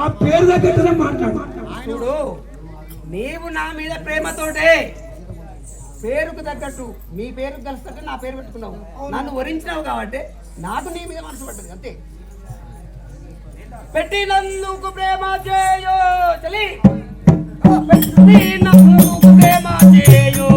ఆ పేరు దగ్గర మాట్లాడు. చూడు, నీవు నా మీద ప్రేమతోటే పేరుకు తగ్గట్టు మీ పేరుకు కలిసినట్టు నా పేరు పెట్టుకున్నావు. నన్ను వరించినావు కాబట్టి నాకు నీ మీద మనసు పడ్డది అంతే. పెట్టినందుకు ప్రేమ చేయో చలి, పెట్టినందుకు ప్రేమ చేయో,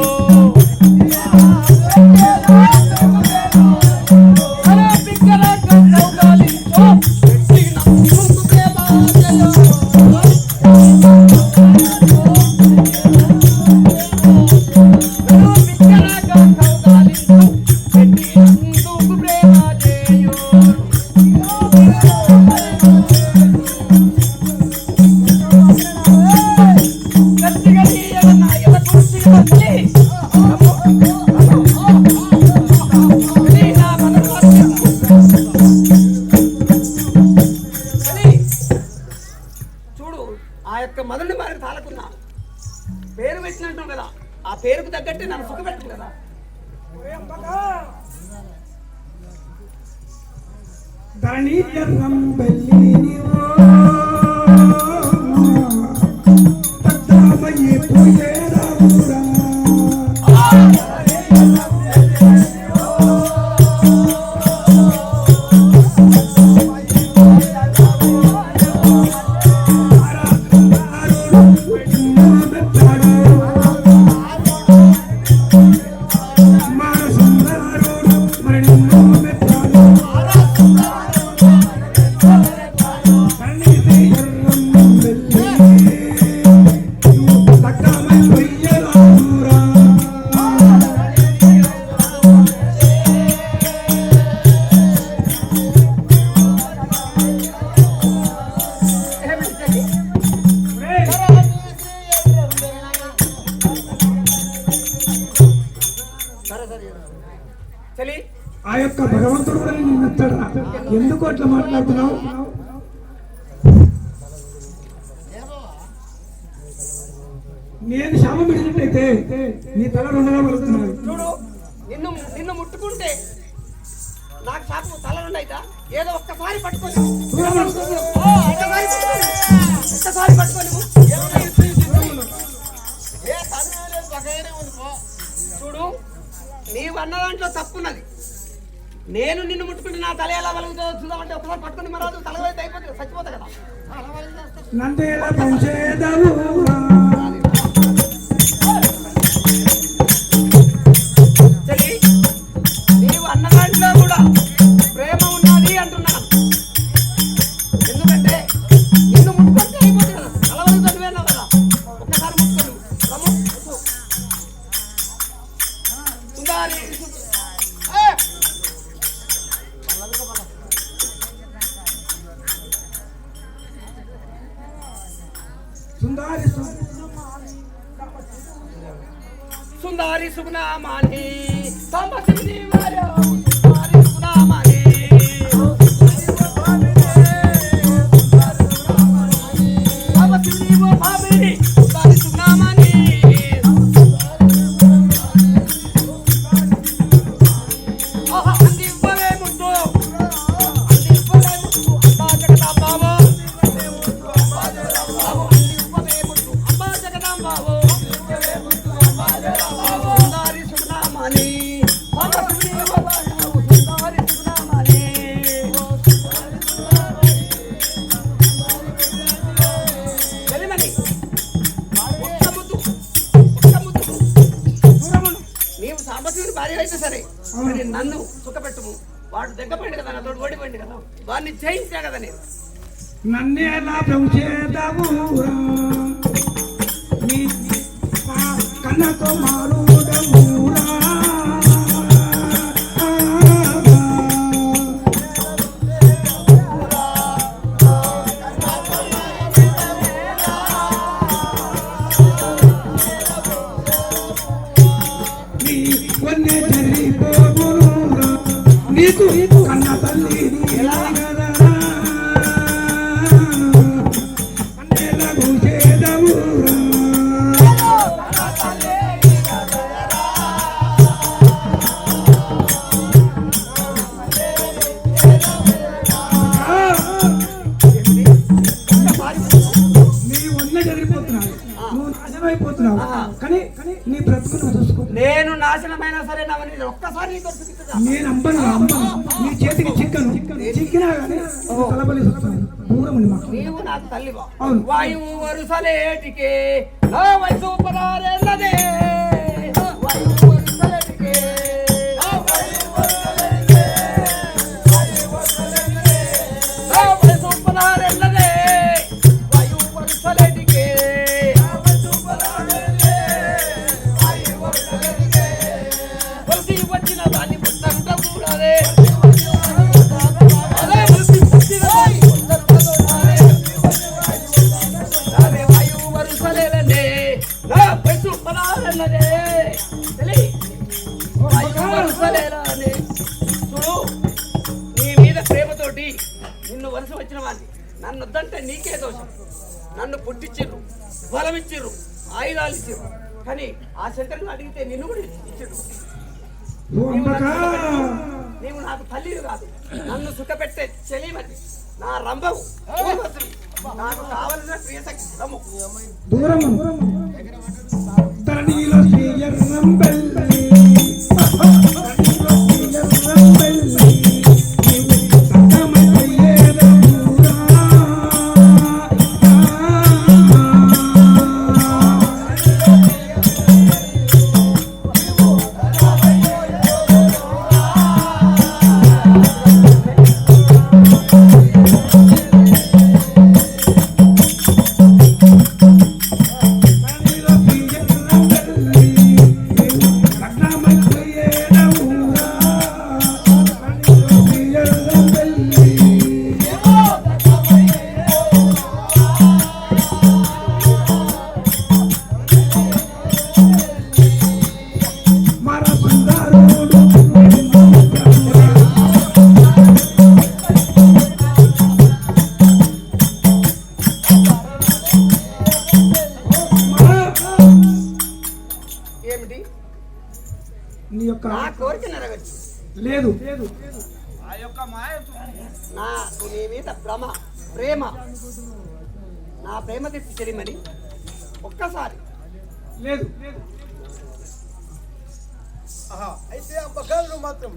మొదటి మరి తాలకున్నా పేరు పెట్టినట్టు కదా, ఆ పేరుకు తగ్గట్టు నన్ను సుఖపెట్టు కదా. ఆ యొక్క భగవంతుడు కూడా నేను మెచ్చాడా? ఎందుకు అట్లా మాట్లాడుతున్నావు? నేను శాపం పెట్టినట్టయితే నీ తల రెండుగా పలుకుతున్నాను. చూడు, నిన్ను ముట్టుకుంటే నాకు శాపం తల రెండు అయితా. ఏదో ఒక్కసారి పట్టుకొని చూడు, నీవు అన్న దాంట్లో తప్పున్నది. నేను నిన్ను ముట్టుకుంటే నా తల ఎలా వలుగుతో చూద్దామంటే ఒకసారి పట్టుకుని మరాదు తల అయితే అయిపోతుంది, చచ్చిపోతా కదా. నీవు అన్న దాంట్లో కూడా ప్రేమ ఉన్నది అంటున్నాను. ఎందుకంటే నిన్ను ముట్టుకుంటే అయిపోతుంది కదా, తల వలుగుతో నువ్వేనావు కదా. ఒక్కసారి ముట్టుకోను సుందారి సుగుణామాని సాంబశివుని వారో సుందారి సుగుణామాని సాంబశివుని ఓ భామిని సుందారి సుగుణామాని ఆహా అందివ్వవే ముట్టు అందివ్వవే ముట్టు అంబా జగదాంబావో అందివ్వవే ముట్టు అంబా జగదాంబావో సాంబశివుని భార్య అయితే సరే, నన్ను సుఖపెట్టుము. వాడు దగ్గపోయింది కదా, నాతో ఓడిపోయింది కదా, వాడిని జయించా కదా. నేను నన్నే ఎలా పెంచేదావు కన్నతో మారుడమురా. నీకు కన్న తల్లి ఎలా నాశనం అయిపోతున్నావు కానీ నీ బ్రతుకు నువ్వు చూసుకో. నేను నాశనమైనా సరే నేను ఒక్కసారి నీతో చూపిస్తా. నేను అమ్మను నీ చేతికి చిక్కినా కానీ తలబలి దూరం ఉండి మాట. నీవు నాకు తల్లివా? అవును. వాయువు వరుసలేటికే నా వయసు పరారేళ్ళదే. వాయువు వరుసలేటికే నా వయసు పరారేళ్ళదే. నా వయసు పరారేళ్ళదే. వాయువు వరుసలేటికే నా వయసు పరారేళ్ళదే. వాయువు వరుసలేటికే వలసి వచ్చిన దాన్ని పుట్టంట కూడదే. చూడు, నీ మీద ప్రేమతోటి నిన్ను వలస వచ్చిన వాడిని నన్ను వద్దంటే నీకే దోషం. నన్ను పుట్టించిర్రు, బలం ఇచ్చిర్రు, ఆయుధాలు ఇచ్చిర్రు, కానీ ఆ శంకరుని అడిగితే నిన్ను కూడా ఇచ్చిర్రు. నీవు నాకు తల్లివి కాదు, నన్ను సుఖపెట్టే చెలిమని నా రంభవు. నాకు కావలసిన ప్రియసఖి రమ్ము. తరణిలో లేదు. నాకు నీ మీద ప్రేమ నా ప్రేమ తెచ్చి చెలిమని ఒక్కసారి లేదు. అయితే అమ్మగారు మాత్రం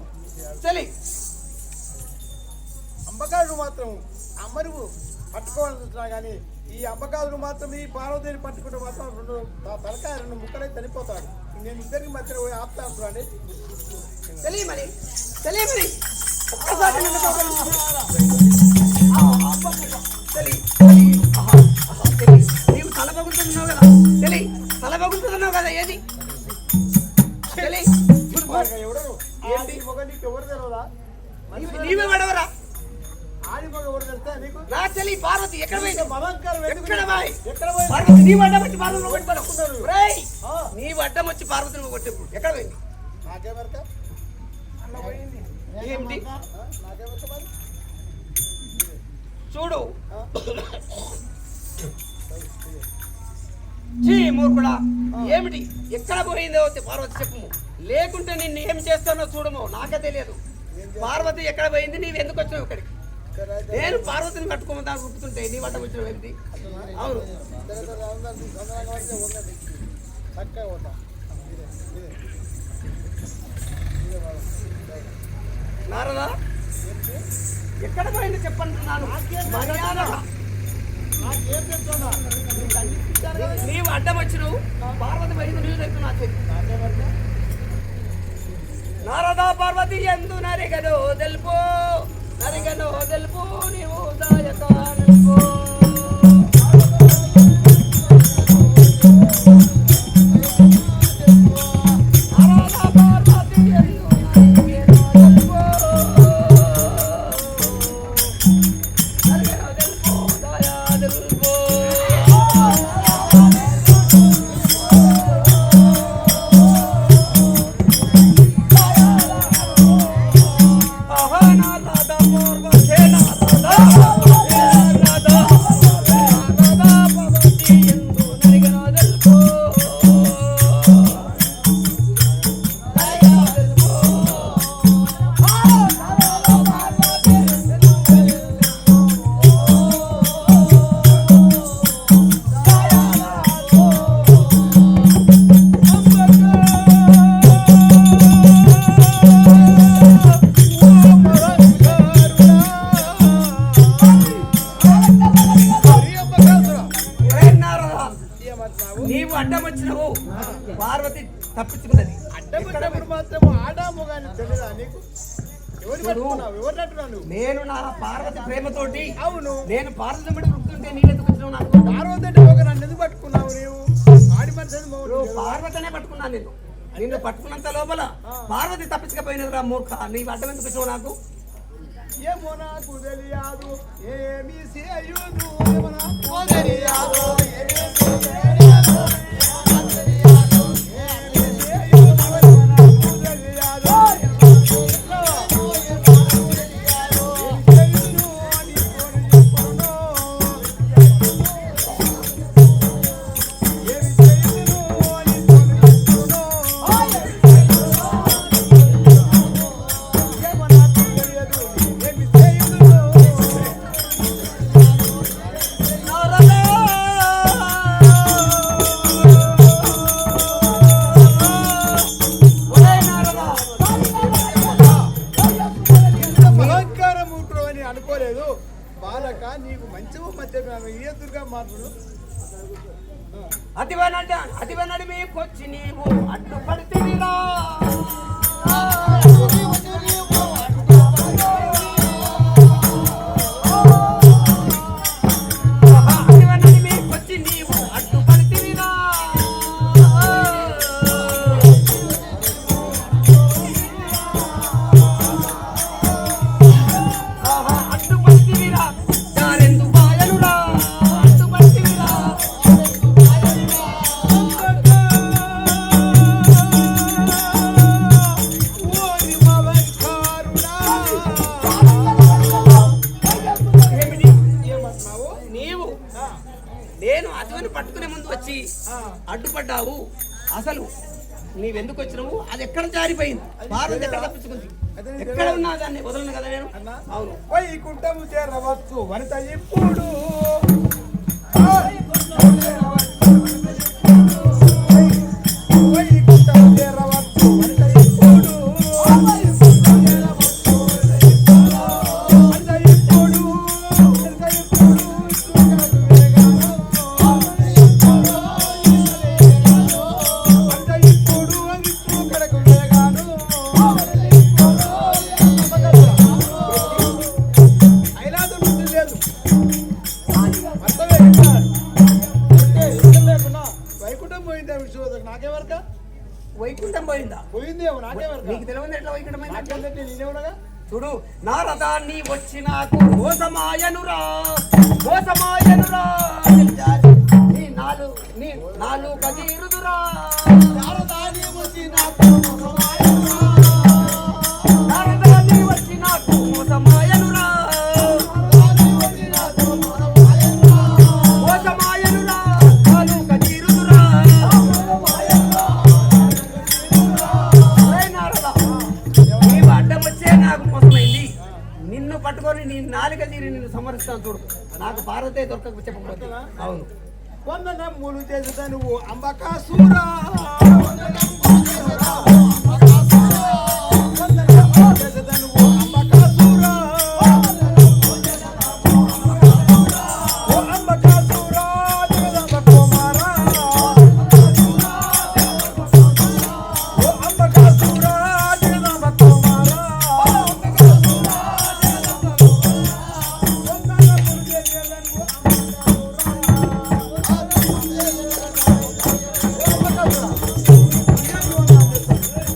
చలి అమ్మగారు మాత్రం అమ్మరువు పట్టుకోవాలని చూస్తున్నా కానీ ఈ అమ్మగారు మాత్రం ఈ పార్వతిని పట్టుకుంటే మాత్రం తలకాయ 2 ముక్కలై చనిపోతాడు. నేను ఇద్దరికి మధ్యలో పోయి ఆపుతాను అండి. తెలియమని ఒక్కసారి నీవు తల పగులుతున్నావు కదా, తల పగులుతున్నావు కదా. ఏది ఎవరు తెలియదా? నీవే పడవరా? ఆడి మగ ఎవరు తెలుస్తా నీకు? నా చెల్లి పార్వతి ఎక్కడ పోయింది? పార్వతి నీ అడ్డం వచ్చి పార్వతిని కొట్టుకున్నావు. నీ అడ్డం వచ్చి పార్వతిని కొట్టేప్పుడు ఎక్కడ పోయింది? నాకేమరక ఏంటి నాకేమరక మరి చూడు. మూర్ఖుడా, ఏమిటి ఎక్కడ పోయిందో పార్వతి చెప్పు, లేకుంటే నిన్ను ఏం చేస్తానో చూడము. నాకే తెలియదు పార్వతి ఎక్కడ పోయింది, నీవు ఎందుకు వచ్చినావు ఇక్కడికి? నేను పార్వతిని కట్టుకోమని దాన్ని గుర్తుంటే నీ వడ్డ వచ్చిన ఏంటి? అవును, నారదా ఎక్కడ పోయింది చెప్పంటున్నాను. నీవు అడ్డం వచ్చినావు, పార్వతి పోయింది, నీవు చెప్తున్నా. నారదా పార్వతి ఎందు నరిగను తెలుపు, నరిగను తెలుపు, నీవు దాయక నిలుపు. అడ్డం వచ్చినవు పార్వతి తప్పించుకున్నది. అడ్డపడ్డప్పుడు మాత్రం ఆడాము కానీ తెలియదా నీకు? ఎవరు పట్టుకున్నావు? ఎవరు అంటున్నావు? నేను నా పార్వతి ప్రేమతోటి అవును, నేను పార్వతి మీద రుక్కుంటే నీవెందుకు వచ్చినావు నాకు? పార్వతి అంటే ఒక నన్ను ఎందుకు పట్టుకున్నావు నీవు? ఆడి మనిషి పార్వతనే పట్టుకున్నాను నేను. నిన్ను పట్టుకున్నంత లోపల పార్వతి తప్పించకపోయినదిరా మూర్ఖ. నీవు అడ్డం ఎందుకు వచ్చినావు నాకు? ఏమో నాకు తెలియదు ఏమి చేయదు, ఏమో నాకు తెలియదు ఏమి చేయదు, ఏమి చేయదు, ఏమి చేయదు, నాకు తెలియదు. అనుకోలేదు బాలక, నీకు మంచిగా మధ్య ఏ దుర్గా మాటలు అతివనడి మీకొచ్చి నీవు అడ్డుపడితేరా అతివనడి మీకొచ్చి నీవు అడ్డుపడితేరా అడ్డుపడితేరా దారెందు బాయనురా అడ్డుపడితేరా నేను అదువని పట్టుకునే ముందు వచ్చి అడ్డుపడ్డావు. అసలు నీవెందుకు వచ్చినావు? అది ఎక్కడ జారిపోయింది? పార్వతి ఎక్కడ తప్పించుకుంది? ఎక్కడ ఉన్నా దాన్ని వదలను కదా నేను. అవును, వైకుంఠము చేరవచ్చు వనిత ఇప్పుడు, వైకుంఠము చేరవచ్చు వనిత ఇప్పుడు, వైకుంఠం పోయిందా? పోయిందేమో నాకేమో. నీకు తెలియదు ఎట్లా వైకుంఠం పోయిందా? నేనేమనగా చూడు, నా రథాన్ని వచ్చి నాకు మోసమాయనురా మోసమాయనురా, నీ నాలు కదీరుదురా. నా రథాన్ని వచ్చి నాకు మోసమాయనురా మోసమాయనురా, నాలు కదీరుదురా. నీవు అడ్డం వచ్చే నాకు మోసమైంది. నిన్ను పట్టుకొని నీ నాలుక తీరి నిన్ను సమరిస్తాను చూడు. నాకు పార్వతే దొరకక చెప్పకపోతే. అవును, వందనమ్ములు చేసేదా నువ్వు అంబకాసురా, చేసేదా నువ్వు అంబకాసురా, ఓ అంబకాసురా జగదంబ కుమారా, ఓ అంబకాసురా జగదంబ కుమారా, వందనమ్ములు చేసేదా నువ్వు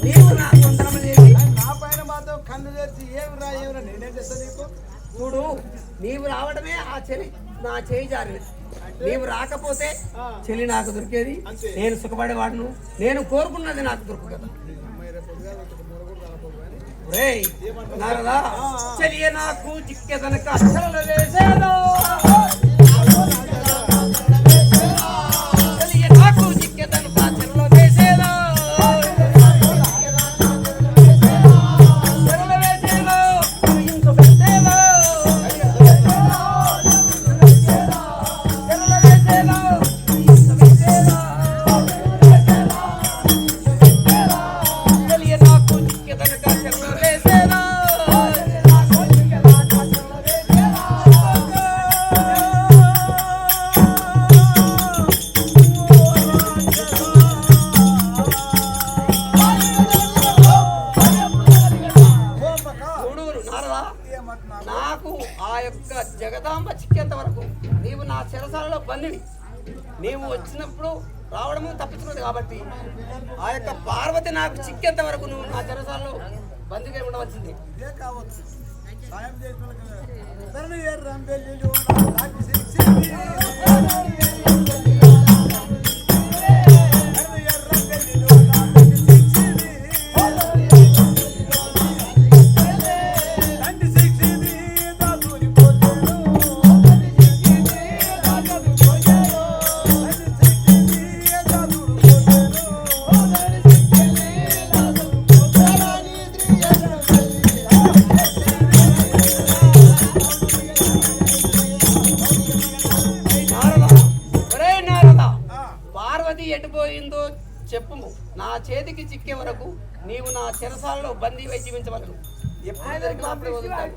నీవు నా తొందరమ చేసి నా పైన మాత్రం కన్ను తెరిచి ఏమిరా నేనేం చేస్తాను నీకు? చూడు, నీవు రావడమే ఆ చెలి నా చేయి జారినది. నీవు రాకపోతే చెలి నాకు దొరికేది, నేను సుఖపడేవాడును. నేను కోరుకున్నది నాకు దొరుకు కదా. నారదా, చెలియ నాకు చిక్కెదనక అక్షరాలు వేసేదో, చెలియ నాకు చిక్కెదనక అక్షరాలు వేసేదో, చెరలు వేసేదో, ఇంకో పెట్టేదో, చెరలు వేసేదో, ఇంకో పెట్టేదో, చెలియ నాకు చిక్కెదనక అక్షరాలు వేసేదో. నీవు నా చెరసాలలో బందివి. నీవు వచ్చినప్పుడు రావడము తప్పించుకున్నది కాబట్టి ఆ యొక్క పార్వతి నాకు చిక్కేంత వరకు నువ్వు నా చెరసాలలో బందిగా ఉండవలసింది. ఇదే కావచ్చు సాయం చేసిన ఎటుపోయిందో చెప్పుము. నా చేతికి చిక్కే వరకు నీవు నా చెరసాలలో బందీ వై జీవించవలను. ఎప్పుడు దొరికినా అప్పుడే వదులుతాను.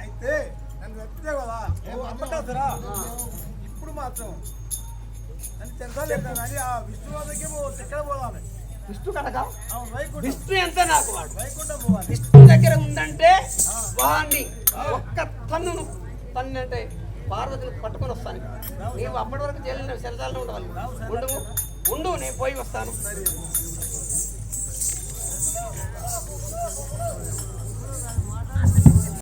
అయితే నన్ను వెళ్తే కదా అమ్మకాసరా ఇప్పుడు మాత్రం నన్ను చెందాలేదు కానీ ఆ విష్ణువాదకి ఎక్కడ పోవాలి? విష్ణు కనుక వైకుంఠం విష్ణు ఎంత నాకు వాడు వైకుంఠం పోవాలి. విష్ణు దగ్గర ఉందంటే వాడిని ఒక్క తన్నును అంటే పార్వతిని పట్టుకొని వస్తాను. నీవు అప్పటి వరకు జైలు చెరసాలలో ఉండవాలి. ఉండు నేను పోయి వస్తాను.